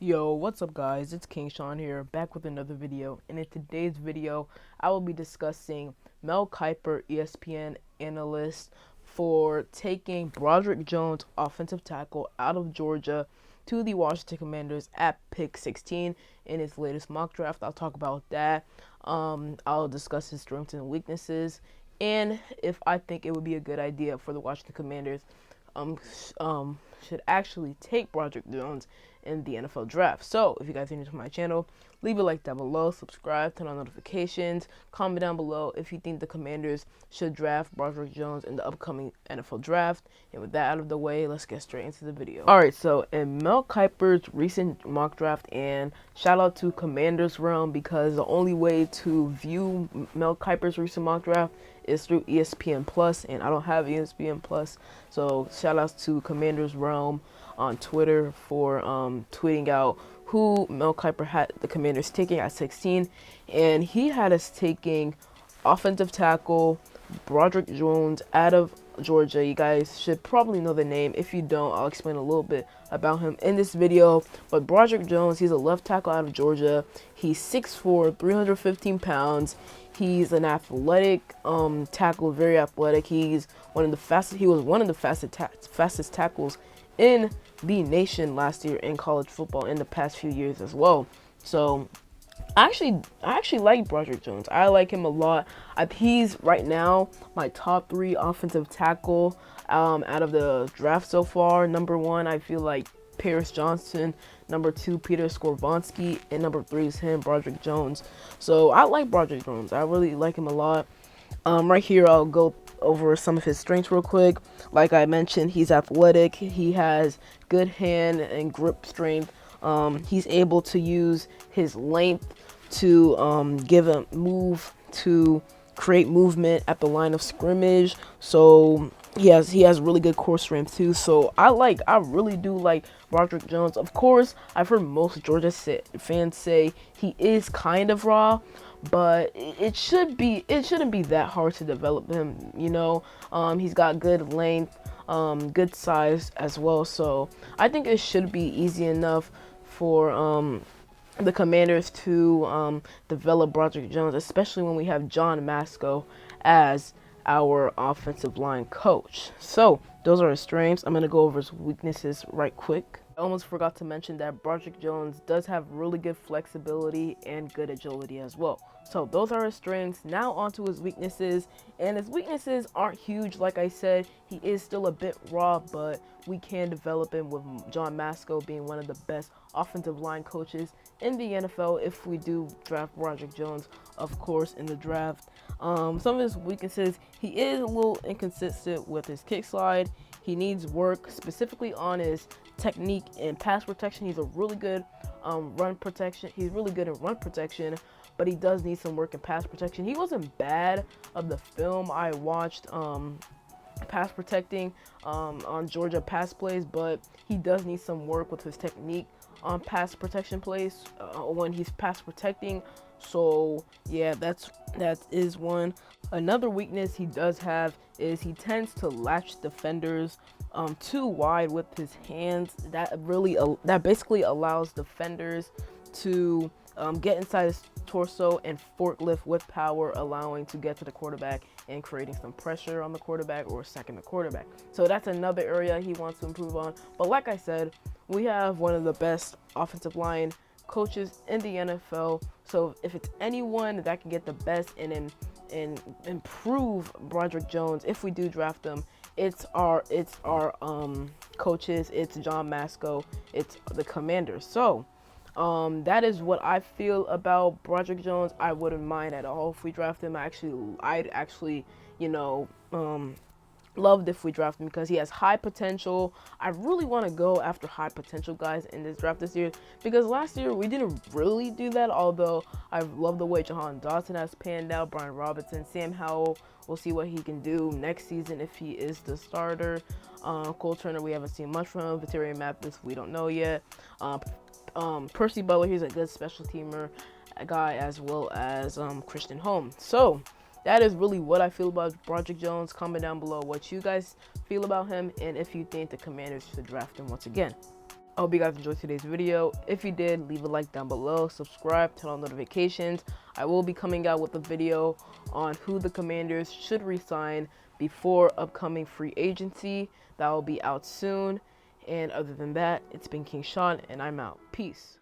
Yo, what's up guys? It's King Sean here, back with another video. And in today's video, I will be discussing Mel Kiper, ESPN analyst, for taking Broderick Jones, offensive tackle, out of Georgia to the Washington Commanders at pick 16 in his latest mock draft. I'll talk about that. I'll discuss his strengths and weaknesses, and if I think it would be a good idea for the Washington Commanders should actually take Broderick Jones in the NFL draft. So if you guys are new to my channel, leave a like down below, subscribe, turn on notifications, comment down below if you think the Commanders should draft Broderick Jones in the upcoming NFL draft. And with that out of the way, let's get straight into the video. Alright, so in Mel Kiper's recent mock draft, and shout out to Commanders Realm, because the only way to view Mel Kiper's recent mock draft is through ESPN Plus, and I don't have ESPN Plus, so shout outs to Commanders Realm on Twitter for tweeting out who Mel Kiper had the Commanders taking at 16, and he had us taking offensive tackle Broderick Jones out of Georgia. You guys should probably know the name. If you don't, I'll explain a little bit about him in this video. But Broderick Jones, he's a left tackle out of Georgia. He's 6'4", 315 pounds. He's an athletic tackle, very athletic. He's one of the fastest. He was one of the fastest tackles in the nation last year in college football in the past few years as well. So I actually like Broderick Jones. I like him a lot. He's right now my top 3 offensive tackle out of the draft so far. Number 1, I feel like Paris Johnson. Number 2, Peter Skoronski, and number 3 is him, Broderick Jones. So I like Broderick Jones. I really like him a lot. Right here, I'll go over some of his strengths real quick. Like I mentioned, he's athletic. He has good hand and grip strength. He's able to use his length to give a move, to create movement at the line of scrimmage. So he has really good core strength too. So I really do like Broderick Jones. Of course, I've heard most Georgia fans say he is kind of raw, but it shouldn't be that hard to develop him. You know, he's got good length, good size as well. So I think it should be easy enough for the Commanders to develop Broderick Jones, especially when we have John Masco as our offensive line coach. So those are his strengths. I'm going to go over his weaknesses right quick. I almost forgot to mention that Broderick Jones does have really good flexibility and good agility as well. So those are his strengths. Now onto his weaknesses, and his weaknesses aren't huge. Like I said, he is still a bit raw, but we can develop him with John Masco being one of the best offensive line coaches in the NFL if we do draft Broderick Jones, of course, in the draft. Some of his weaknesses: he is a little inconsistent with his kick slide. He needs work, specifically on his technique and pass protection. He's a really good run protection. He's really good in run protection, but he does need some work in pass protection. He wasn't bad of the film I watched pass protecting on Georgia pass plays, but he does need some work with his technique on pass protection plays when he's pass protecting. So yeah, that is one. Another weakness he does have is he tends to latch defenders too wide with his hands. That basically allows defenders to get inside his torso and forklift with power, allowing to get to the quarterback and creating some pressure on the quarterback or sacking the quarterback. So that's another area he wants to improve on. But like I said, we have one of the best offensive line coaches in the NFL. So if it's anyone that can get the best and improve Broderick Jones, if we do draft him, it's our coaches. It's John Masco. It's the Commanders. So that is what I feel about Broderick Jones. I wouldn't mind at all if we draft him. I'd actually, loved if we draft him because he has high potential. I really want to go after high potential guys in this draft this year, because last year we didn't really do that, although I love the way Jahan Dotson has panned out, Brian Robinson, Sam Howell. We'll see what he can do next season if he is the starter. Cole Turner, we haven't seen much from him. Veteri Mathis, we don't know yet. Percy Butler, he's a good special teamer guy, as well as Christian Holmes. So that is really what I feel about Broderick Jones. Comment down below what you guys feel about him and if you think the Commanders should draft him once again. I hope you guys enjoyed today's video. If you did, leave a like down below, subscribe, turn on notifications. I will be coming out with a video on who the Commanders should resign before upcoming free agency. That will be out soon. And other than that, it's been King Sean, and I'm out. Peace.